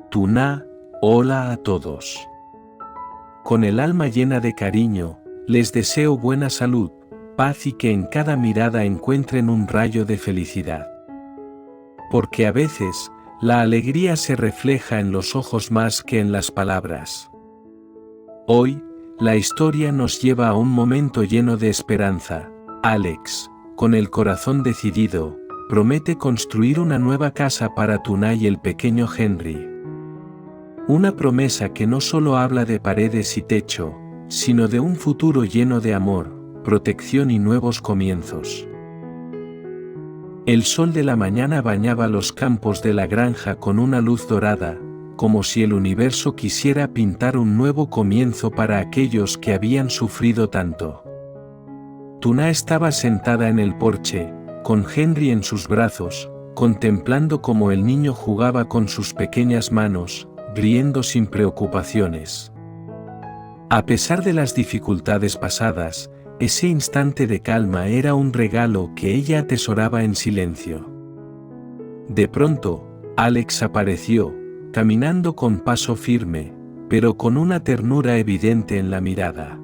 Tuna, hola a todos. Con el alma llena de cariño, les deseo buena salud, paz y que en cada mirada encuentren un rayo de felicidad. Porque a veces, la alegría se refleja en los ojos más que en las palabras. Hoy, la historia nos lleva a un momento lleno de esperanza. Alex, con el corazón decidido, promete construir una nueva casa para Tuna y el pequeño Henry. Una promesa que no solo habla de paredes y techo, sino de un futuro lleno de amor, protección y nuevos comienzos. El sol de la mañana bañaba los campos de la granja con una luz dorada, como si el universo quisiera pintar un nuevo comienzo para aquellos que habían sufrido tanto. Tuna estaba sentada en el porche, con Henry en sus brazos, contemplando cómo el niño jugaba con sus pequeñas manos, riendo sin preocupaciones. A pesar de las dificultades pasadas, ese instante de calma era un regalo que ella atesoraba en silencio. De pronto, Alex apareció, caminando con paso firme, pero con una ternura evidente en la mirada.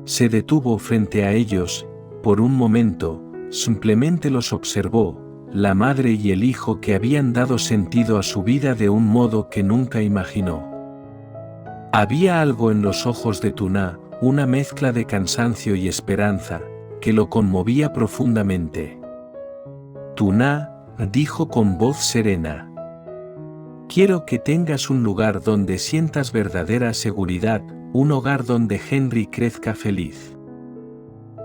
Se detuvo frente a ellos, por un momento, simplemente los observó, la madre y el hijo que habían dado sentido a su vida de un modo que nunca imaginó. Había algo en los ojos de Tuna, una mezcla de cansancio y esperanza, que lo conmovía profundamente. Tuna, dijo con voz serena. Quiero que tengas un lugar donde sientas verdadera seguridad, un hogar donde Henry crezca feliz.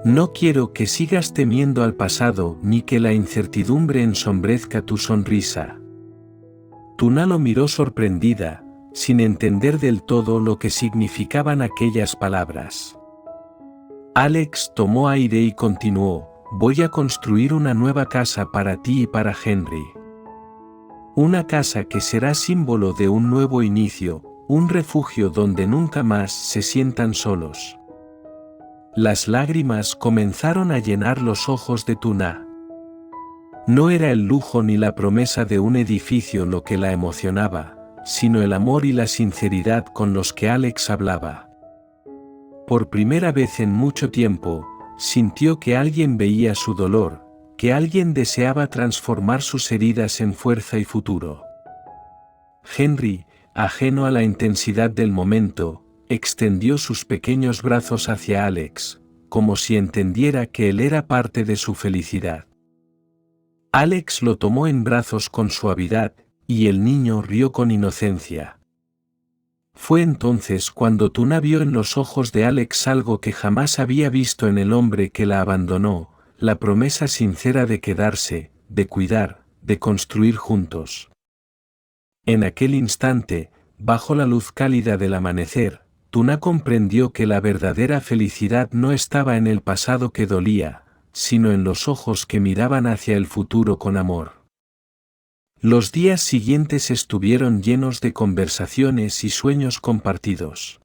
No quiero que sigas temiendo al pasado ni que la incertidumbre ensombrezca tu sonrisa. Tuna lo miró sorprendida, sin entender del todo lo que significaban aquellas palabras. Alex tomó aire y continuó, voy a construir una nueva casa para ti y para Henry. Una casa que será símbolo de un nuevo inicio, un refugio donde nunca más se sientan solos. Las lágrimas comenzaron a llenar los ojos de Tuna. No era el lujo ni la promesa de un edificio lo que la emocionaba, sino el amor y la sinceridad con los que Alex hablaba. Por primera vez en mucho tiempo, sintió que alguien veía su dolor, que alguien deseaba transformar sus heridas en fuerza y futuro. Henry, ajeno a la intensidad del momento, extendió sus pequeños brazos hacia Alex, como si entendiera que él era parte de su felicidad. Alex lo tomó en brazos con suavidad, y el niño rió con inocencia. Fue entonces cuando Tuna vio en los ojos de Alex algo que jamás había visto en el hombre que la abandonó, la promesa sincera de quedarse, de cuidar, de construir juntos. En aquel instante, bajo la luz cálida del amanecer, Tuna comprendió que la verdadera felicidad no estaba en el pasado que dolía, sino en los ojos que miraban hacia el futuro con amor. Los días siguientes estuvieron llenos de conversaciones y sueños compartidos.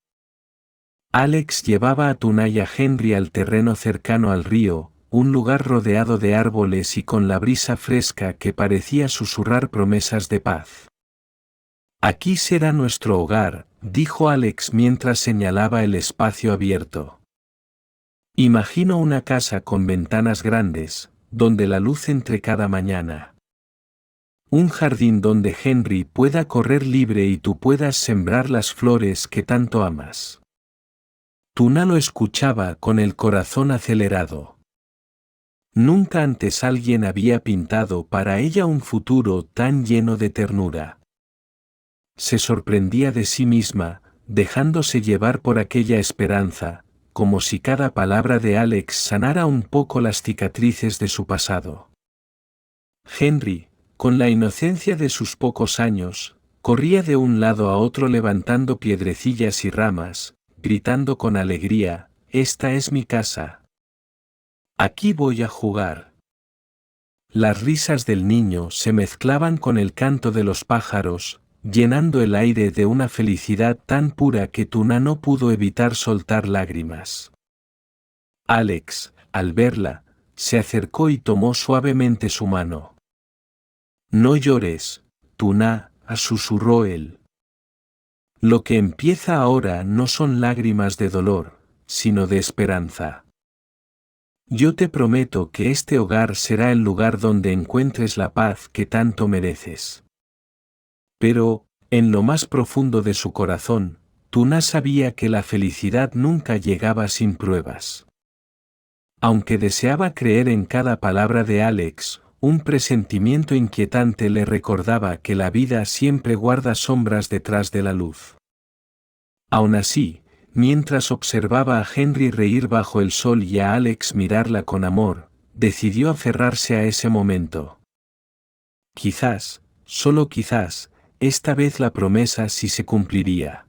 Alex llevaba a Tuna y a Henry al terreno cercano al río, un lugar rodeado de árboles y con la brisa fresca que parecía susurrar promesas de paz. Aquí será nuestro hogar, dijo Alex mientras señalaba el espacio abierto. Imagino una casa con ventanas grandes, donde la luz entre cada mañana. Un jardín donde Henry pueda correr libre y tú puedas sembrar las flores que tanto amas. Tuna lo escuchaba con el corazón acelerado. Nunca antes alguien había pintado para ella un futuro tan lleno de ternura. Se sorprendía de sí misma, dejándose llevar por aquella esperanza, como si cada palabra de Alex sanara un poco las cicatrices de su pasado. Henry, con la inocencia de sus pocos años, corría de un lado a otro levantando piedrecillas y ramas, gritando con alegría, «Esta es mi casa. Aquí voy a jugar». Las risas del niño se mezclaban con el canto de los pájaros, llenando el aire de una felicidad tan pura que Tuna no pudo evitar soltar lágrimas. Alex, al verla, se acercó y tomó suavemente su mano. «No llores, Tuna», susurró él. Lo que empieza ahora no son lágrimas de dolor, sino de esperanza. Yo te prometo que este hogar será el lugar donde encuentres la paz que tanto mereces. Pero, en lo más profundo de su corazón, Tuna sabía que la felicidad nunca llegaba sin pruebas. Aunque deseaba creer en cada palabra de Alex, un presentimiento inquietante le recordaba que la vida siempre guarda sombras detrás de la luz. Aun así, mientras observaba a Henry reír bajo el sol y a Alex mirarla con amor, decidió aferrarse a ese momento. Quizás, solo quizás, esta vez la promesa sí se cumpliría.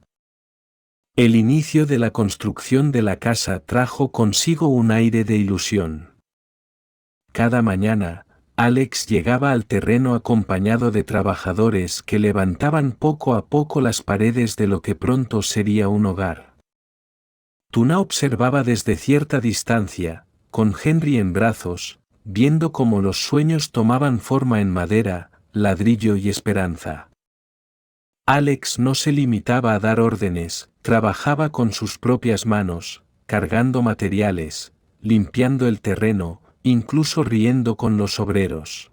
El inicio de la construcción de la casa trajo consigo un aire de ilusión. Cada mañana, Alex llegaba al terreno acompañado de trabajadores que levantaban poco a poco las paredes de lo que pronto sería un hogar. Tuna observaba desde cierta distancia, con Henry en brazos, viendo cómo los sueños tomaban forma en madera, ladrillo y esperanza. Alex no se limitaba a dar órdenes, trabajaba con sus propias manos, cargando materiales, limpiando el terreno, incluso riendo con los obreros.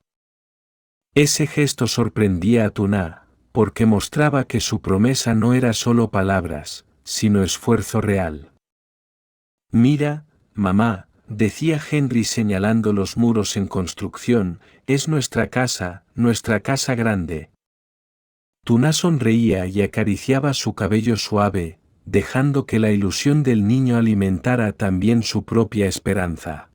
Ese gesto sorprendía a Tuna, porque mostraba que su promesa no era solo palabras, sino esfuerzo real. Mira, mamá, decía Henry señalando los muros en construcción, es nuestra casa grande. Tuna sonreía y acariciaba su cabello suave, dejando que la ilusión del niño alimentara también su propia esperanza.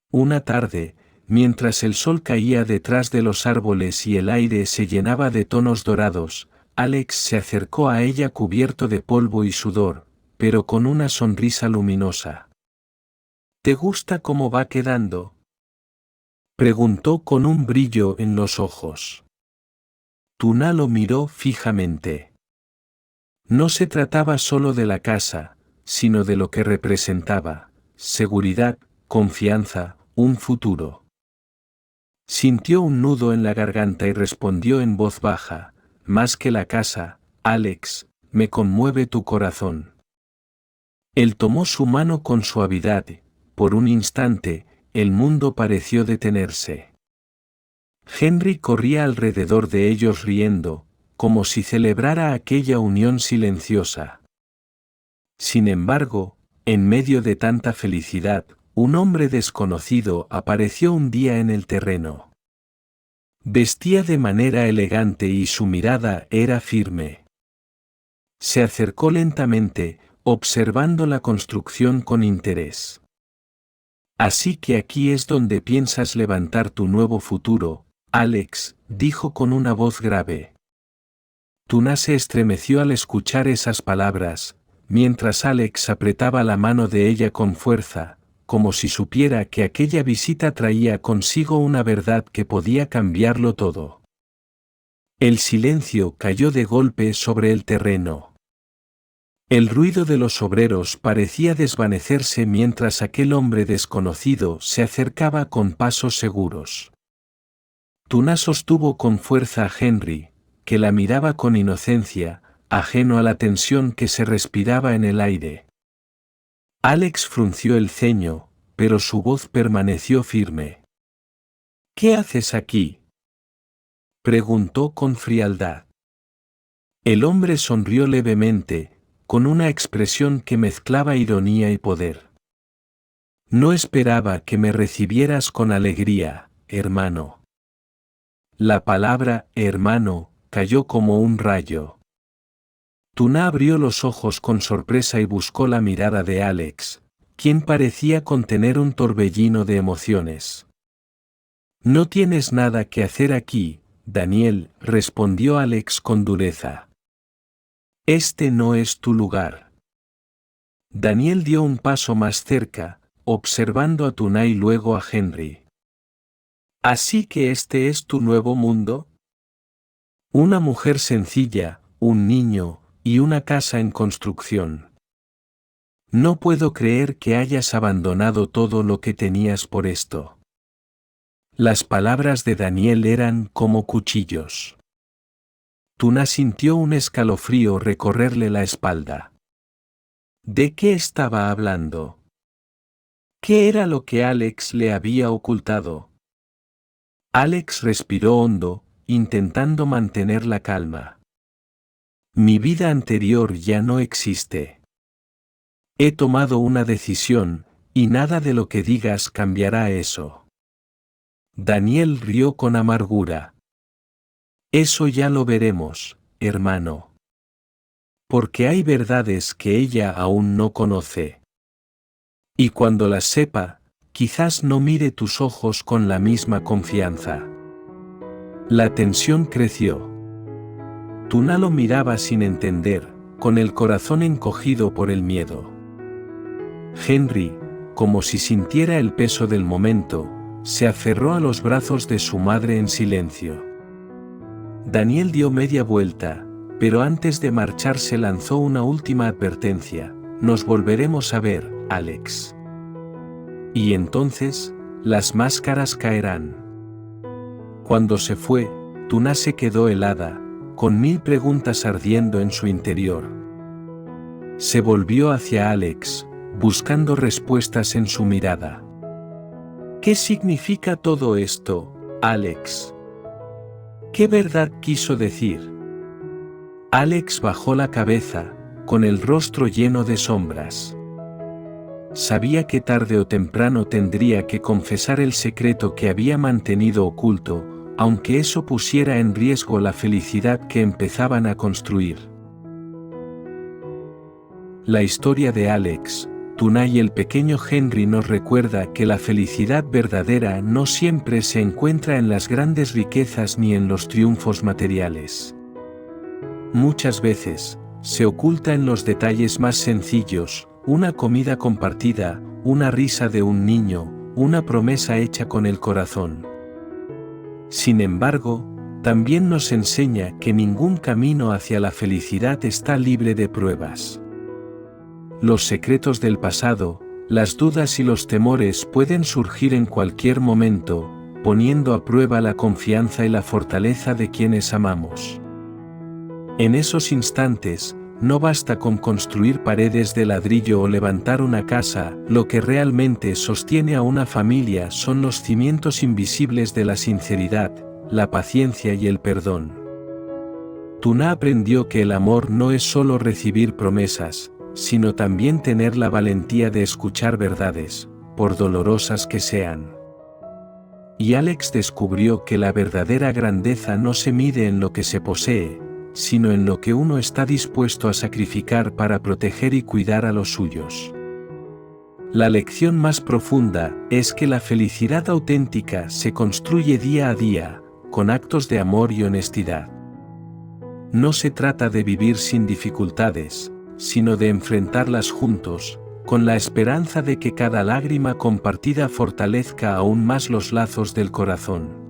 Una tarde, mientras el sol caía detrás de los árboles y el aire se llenaba de tonos dorados, Alex se acercó a ella cubierto de polvo y sudor, pero con una sonrisa luminosa. ¿Te gusta cómo va quedando?, preguntó con un brillo en los ojos. Tuna lo miró fijamente. No se trataba solo de la casa, sino de lo que representaba: seguridad, confianza, un futuro. Sintió un nudo en la garganta y respondió en voz baja: más que la casa, Alex, me conmueve tu corazón. Él tomó su mano con suavidad. Por un instante, el mundo pareció detenerse. Henry corría alrededor de ellos riendo, como si celebrara aquella unión silenciosa. Sin embargo, en medio de tanta felicidad, un hombre desconocido apareció un día en el terreno. Vestía de manera elegante y su mirada era firme. Se acercó lentamente, observando la construcción con interés. Así que aquí es donde piensas levantar tu nuevo futuro, Alex, dijo con una voz grave. Tuna se estremeció al escuchar esas palabras, mientras Alex apretaba la mano de ella con fuerza, como si supiera que aquella visita traía consigo una verdad que podía cambiarlo todo. El silencio cayó de golpe sobre el terreno. El ruido de los obreros parecía desvanecerse mientras aquel hombre desconocido se acercaba con pasos seguros. Tuna sostuvo con fuerza a Henry, que la miraba con inocencia, ajeno a la tensión que se respiraba en el aire. Alex frunció el ceño, pero su voz permaneció firme. ¿Qué haces aquí?, preguntó con frialdad. El hombre sonrió levemente, con una expresión que mezclaba ironía y poder. No esperaba que me recibieras con alegría, hermano. La palabra hermano cayó como un rayo. Tuna abrió los ojos con sorpresa y buscó la mirada de Alex, quien parecía contener un torbellino de emociones. No tienes nada que hacer aquí, Daniel, respondió Alex con dureza. Este no es tu lugar. Daniel dio un paso más cerca, observando a Tuna y luego a Henry. ¿Así que este es tu nuevo mundo? Una mujer sencilla, un niño, y una casa en construcción. No puedo creer que hayas abandonado todo lo que tenías por esto. Las palabras de Daniel eran como cuchillos. Tuna sintió un escalofrío recorrerle la espalda. ¿De qué estaba hablando? ¿Qué era lo que Alex le había ocultado? Alex respiró hondo, intentando mantener la calma. Mi vida anterior ya no existe. He tomado una decisión, y nada de lo que digas cambiará eso. Daniel rió con amargura. Eso ya lo veremos, hermano. Porque hay verdades que ella aún no conoce. Y cuando las sepa, quizás no mire tus ojos con la misma confianza. La tensión creció. Tuna lo miraba sin entender, con el corazón encogido por el miedo. Henry, como si sintiera el peso del momento, se aferró a los brazos de su madre en silencio. Daniel dio media vuelta, pero antes de marcharse lanzó una última advertencia: nos volveremos a ver, Alex. Y entonces, las máscaras caerán. Cuando se fue, Tuna se quedó helada, con 1000 preguntas ardiendo en su interior. Se volvió hacia Alex, buscando respuestas en su mirada. ¿Qué significa todo esto, Alex? ¿Qué verdad quiso decir? Alex bajó la cabeza, con el rostro lleno de sombras. Sabía que tarde o temprano tendría que confesar el secreto que había mantenido oculto, aunque eso pusiera en riesgo la felicidad que empezaban a construir. La historia de Alex, Tuna y el pequeño Henry nos recuerda que la felicidad verdadera no siempre se encuentra en las grandes riquezas ni en los triunfos materiales. Muchas veces, se oculta en los detalles más sencillos: una comida compartida, una risa de un niño, una promesa hecha con el corazón. Sin embargo, también nos enseña que ningún camino hacia la felicidad está libre de pruebas. Los secretos del pasado, las dudas y los temores pueden surgir en cualquier momento, poniendo a prueba la confianza y la fortaleza de quienes amamos. En esos instantes, no basta con construir paredes de ladrillo o levantar una casa, lo que realmente sostiene a una familia son los cimientos invisibles de la sinceridad, la paciencia y el perdón. Tuna aprendió que el amor no es solo recibir promesas, sino también tener la valentía de escuchar verdades, por dolorosas que sean. Y Alex descubrió que la verdadera grandeza no se mide en lo que se posee, sino en lo que uno está dispuesto a sacrificar para proteger y cuidar a los suyos. La lección más profunda es que la felicidad auténtica se construye día a día, con actos de amor y honestidad. No se trata de vivir sin dificultades, sino de enfrentarlas juntos, con la esperanza de que cada lágrima compartida fortalezca aún más los lazos del corazón.